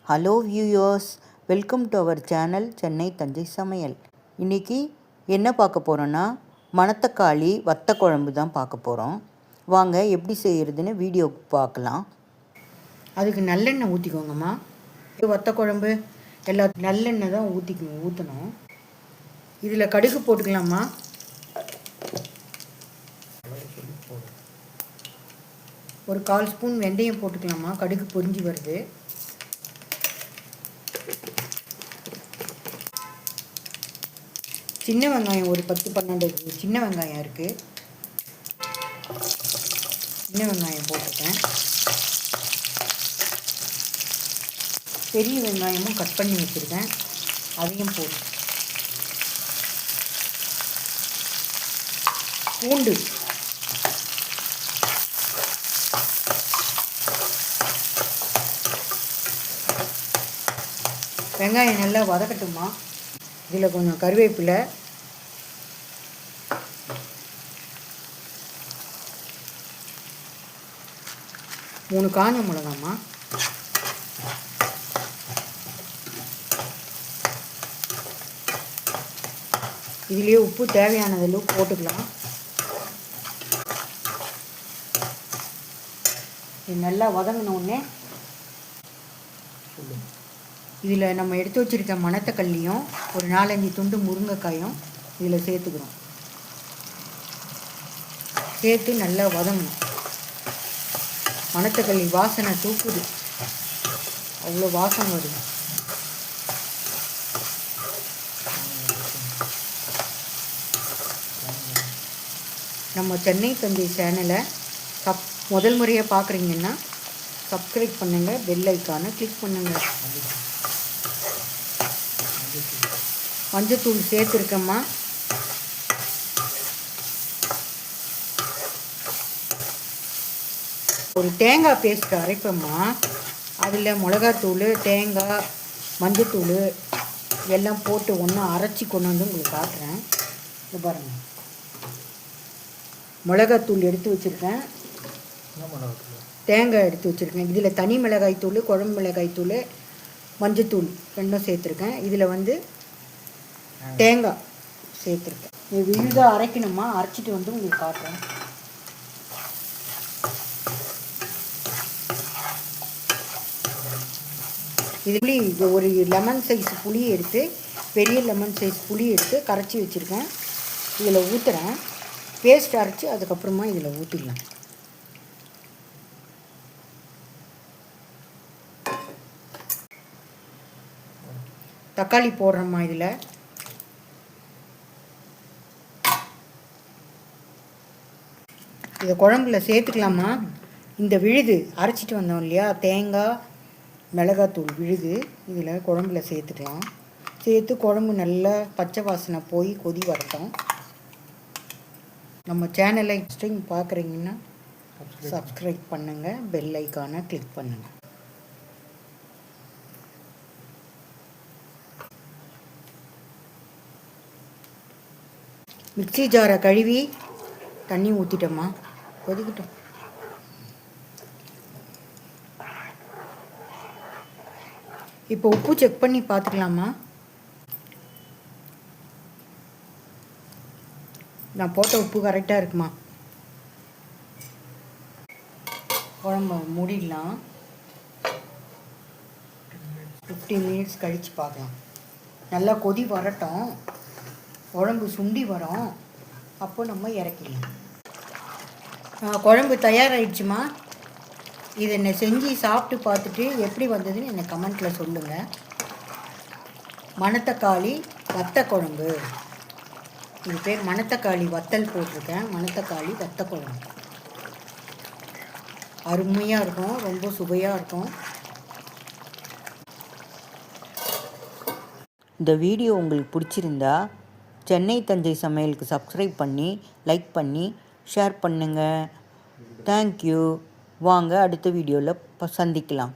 Hello viewers, welcome to our channel Chennai Thanjai சமையல். இன்றைக்கி என்ன பார்க்க போகிறோன்னா மணத்தக்காளி வத்த குழம்பு தான் பார்க்க போகிறோம். வாங்க எப்படி செய்கிறதுன்னு வீடியோ பார்க்கலாம். அதுக்கு நல்லெண்ணெய் ஊற்றிக்கோங்கம்மா. வத்த குழம்பு எல்லா நல்லெண்ணெய் தான் ஊற்றணும். இதில் கடுகு போட்டுக்கலாம்மா. ஒரு 1/4 ஸ்பூன் வெந்தயம் போட்டுக்கலாமா. கடுகு பொரிஞ்சு வருது. சின்ன வெங்காயம் ஒரு 10-12 சின்ன வெங்காயம் இருக்குது. சின்ன வெங்காயம் போட்டுருக்கேன். பெரிய வெங்காயமும் கட் பண்ணி வச்சுருக்கேன், அதையும் போட்டு. பூண்டு வெங்காயம் நல்லா வதக்கட்டுமா. இதில் கொஞ்சம் கருவேப்பிலை, மூணு காஞ்ச மிளகாம்மா, இதுலேயே உப்பு தேவையானதெல்லாம் போட்டுக்கலாம். இது நல்லா வதங்கினோடனே இதில் நம்ம எடுத்து வச்சுருக்க மணத்தக்காளியும் ஒரு 4-5 துண்டு முருங்கைக்காயும் இதில் சேர்த்துக்கிறோம். சேர்த்து நல்லா வதங்கணும். மணத்தக்காளி வாசனை தூக்குது, அவ்வளோ வாசனை வருது. நம்ம சென்னை தஞ்சை சேனலை முதல் முறையாக பார்க்குறீங்கன்னா சப்ஸ்கிரைப் பண்ணுங்கள், பெல் ஐக்கானை கிளிக் பண்ணுங்கள். மஞ்சத்தூள் சேர்த்துருக்கேம்மா. ஒரு தேங்காய் பேஸ்ட் அரைப்பேம்மா. அதில் மிளகாத்தூள், தேங்காய், மஞ்சத்தூள் எல்லாம் போட்டு ஒன்றா அரைச்சி கொண்டு வந்து உங்களுக்கு காட்டுறேன். இது பாருங்கள், மிளகாத்தூள் எடுத்து வச்சுருக்கேன், தேங்காய் எடுத்து வச்சுருக்கேன். இதில் தனி மிளகாய் தூள், குழம்பு மிளகாய் தூள், மஞ்சத்தூள் ரெண்டும் சேர்த்துருக்கேன். இதில் வந்து தேங்காய் சேர்த்துருக்கேன். இது விழுதாக அரைக்கணுமா, அரைச்சிட்டு வந்து உங்களுக்கு காட்டுறேன். இது ஒரு லெமன் சைஸ் புளி எடுத்து, பெரிய லெமன் சைஸ் புளி எடுத்து கரைச்சி வச்சுருக்கேன். இதில் ஊற்றுறேன். பேஸ்ட் அரைச்சி அதுக்கப்புறமா இதில் ஊற்றிடலாம். தக்காளி போடுறோம்மா. இதில் இதை குழம்புல சேர்த்துக்கலாமா. இந்த விழுது அரைச்சிட்டு வந்தோம் இல்லையா, தேங்காய் மிளகாத்தூள் விழுது இதில் குழம்புல சேர்த்துக்கலாம். சேர்த்து குழம்பு நல்லா பச்சை வாசனை போய் கொதி வரட்டும். நம்ம சேனலை ஸ்ட்ரிங் பார்க்குறீங்கன்னா சப்ஸ்கிரைப் பண்ணுங்கள், பெல் ஐக்கானை கிளிக் பண்ணுங்கள். மிக்ஸி ஜாரை கழுவி தண்ணி ஊற்றிட்டோம்மா, கொதிக்கட்டும். இப்போ உப்பு செக் பண்ணி பார்த்துக்கலாமா. நான் போட்ட உப்பு கரெக்டாக இருக்குமா. குழம்பு மூடிடலாம். 15 மினிட்ஸ் கழித்து பார்க்கலாம். நல்லா கொதி வரட்டும், குழம்பு சுண்டி வரும், அப்போ நம்ம இறக்கிடலாம். குழம்பு தயாராகிடுச்சுமா. இதை என்னை செஞ்சு சாப்பிட்டு பார்த்துட்டு எப்படி வந்ததுன்னு என்னை கமெண்ட்டில் சொல்லுங்கள். மணத்தக்காளி வத்த குழம்பு, இது பேர் மணத்தக்காளி வத்தல் போட்டிருக்கேன். மணத்தக்காளி வத்த குழம்பு அருமையாக இருக்கும், ரொம்ப சுவையாக இருக்கும். இந்த வீடியோ உங்களுக்கு பிடிச்சிருந்தா சென்னை தஞ்சை சமையலுக்கு சப்ஸ்கிரைப் பண்ணி, லைக் பண்ணி, ஷேர் பண்ணுங்கள். தேங்க்யூ. வாங்க அடுத்த வீடியோவில் சந்திக்கலாம்.